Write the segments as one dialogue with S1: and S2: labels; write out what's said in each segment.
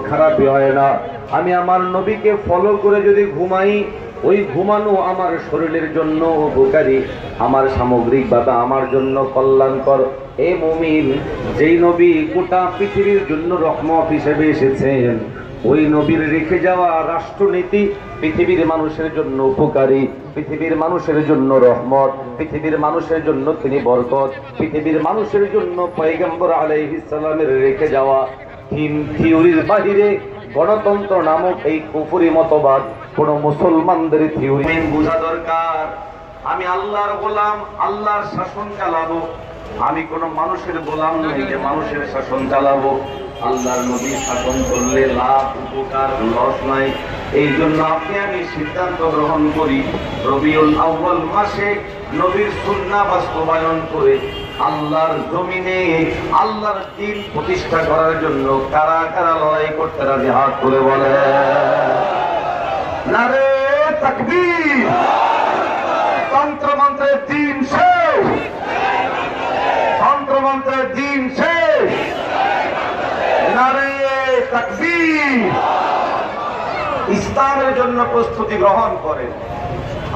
S1: খারাপই হয় না। আমি আমার নবীকে ফলো করে যদি ঘুমাই, ওই ঘুমানো আমার শরীরের জন্য উপকারী, আমার সামগ্রিকভাবে আমার জন্য কল্যাণকর। এ মুমিন, যেই নবী গোটা পৃথিবীর জন্য রহমত হিসেবে এসেছেন, ওই নবীর রেখে যাওয়া রাষ্ট্রনীতি পৃথিবীর মানুষের জন্য উপকারী, পৃথিবীর মানুষের জন্য রহমত, পৃথিবীর মানুষের জন্য তিনি বরকত, পৃথিবীর মানুষের জন্য পয়গম্বর আলাইহিস সালামের রেখে যাওয়া থিওরির বাহিরে গণতন্ত্র নামক এই কুফরি মতবাদ কোন মুসলমানদের থিওরি বোঝা দরকার। আমি আল্লাহর গোলাম, আল্লাহর শাসন চালাবো। আমি কোন মানুষের গোলাম নই যে মানুষের শাসন চালাবো। আল্লাহর নবীর শাসন চললে লাভ, উপকার, লস নাই। এই জন্য আমি সিদ্ধান্ত গ্রহণ করি, রবিউল আউয়াল মাসে নবীর সুন্নাহ বাস্তবায়ন করে আল্লাহর জমিনে আল্লাহর দ্বীন প্রতিষ্ঠা করার জন্য কারা কারা লড়াই করতে রাজি, হাত তুলে বলে নারে তাকবীর। তন্ত্রমন্ত্রের দিন শেষ, তন্ত্রমন্ত্রের দিন শেষ, নারে তাকবীর। ইসলামের জন্য প্রস্তুতি গ্রহণ করেন।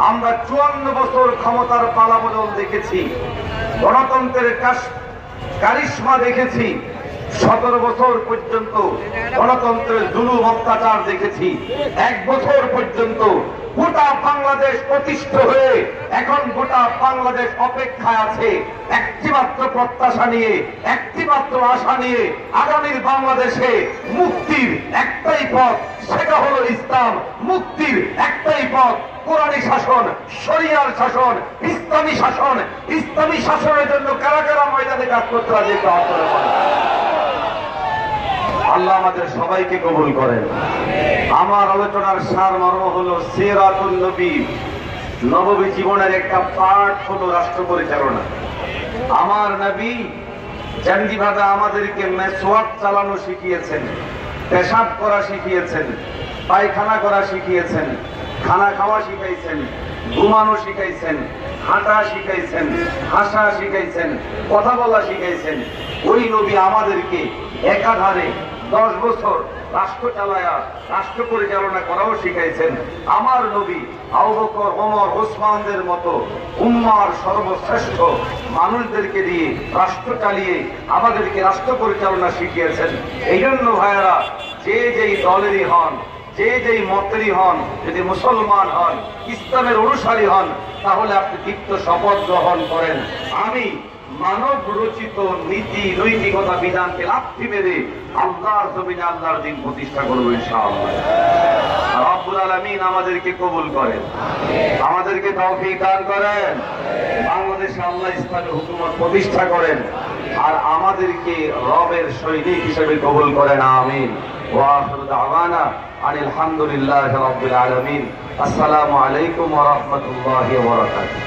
S1: আমরা 54 বছর ক্ষমতার পালাবদল দেখেছি, গণতন্ত্রের কারিশমা দেখেছি, 17 বছর পর্যন্ত গণতন্ত্রের জুলুম অত্যাচার দেখেছি। 1 বছর পর্যন্ত গোটা বাংলাদেশ প্রতিষ্ঠিত হয়ে এখন গোটা বাংলাদেশ অপেক্ষায় আছে একটিমাত্র প্রত্যাশা নিয়ে, একটিমাত্র আশা নিয়ে, আগামীর বাংলাদেশে মুক্তির একটাই পথ, সেটা হলো ইসলাম। মুক্তির একটাই পথ, কোরআনী শাসন, শরিয়ার শাসন, ইসলামী শাসন। ইসলামী শাসনের জন্য কারা কারা ময়দানে কাজ করতে রাজি, আল্লাহ আমাদের সবাইকে কবুল করেন। আমার আলোচনার সারমর্ম হলো সিরাতুন নবী, নববী জীবনের একটা পার্ট হলো রাষ্ট্র পরিচালনা। আমার নবী জান্ডিভাবে আমাদেরকে মেসওয়াক চালানো শিখিয়েছেন, পেশাব করা শিখিয়েছেন, পায়খানা করা শিখিয়েছেন, খানা খাওয়া শিখাইছেন, ঘুমানো শিখাইছেন, হাঁটা শিখাইছেন, হাসা শিখাইছেন, কথা বলা শিখাইছেন। ওই নবী আমাদেরকে একাধারে 10 বছর রাষ্ট্র চালায়া রাষ্ট্র পরিচালনা করাও শিখাইছেন। আমার নবী আবু বকর, ওমর, ওসমানদের মতো উম্মার সর্বশ্রেষ্ঠ মানুষদেরকে দিয়ে রাষ্ট্র চালিয়ে আমাদেরকে রাষ্ট্র পরিচালনা শিখিয়েছেন। এই জন্য ভাইয়েরা, যে যেই দলেরই হন, যে যেই মতেরই হন, যদি মুসলমান হন, ইসলামের অনুসারী হন, তাহলে আপনি দীপ্ত শপথ গ্রহণ করেন, আমি মানব রচিত নীতি নৈতিকতা বিধানকে লাথি মেরে আল্লাহর জমিনে আল্লাহর দ্বীন প্রতিষ্ঠা করবো ইনশাআল্লাহ। রব্বুল আলামিন আমাদেরকে কবুল করেন, আমাদেরকে তৌফিক দান করেন, বাংলাদেশে আল্লাহ ইসলামের হুকুমত প্রতিষ্ঠা করেন, আর আমাদেরকে রবের সৈনিক হিসেবে কবুল করেন। আমিন। ওয়া আখিরু দাওয়ানা আনিল হামদুলিল্লাহি রাব্বিল আলামিন। আসসালামু আলাইকুম ওয়া রাহমাতুল্লাহি ওয়া বারাকাতুহু।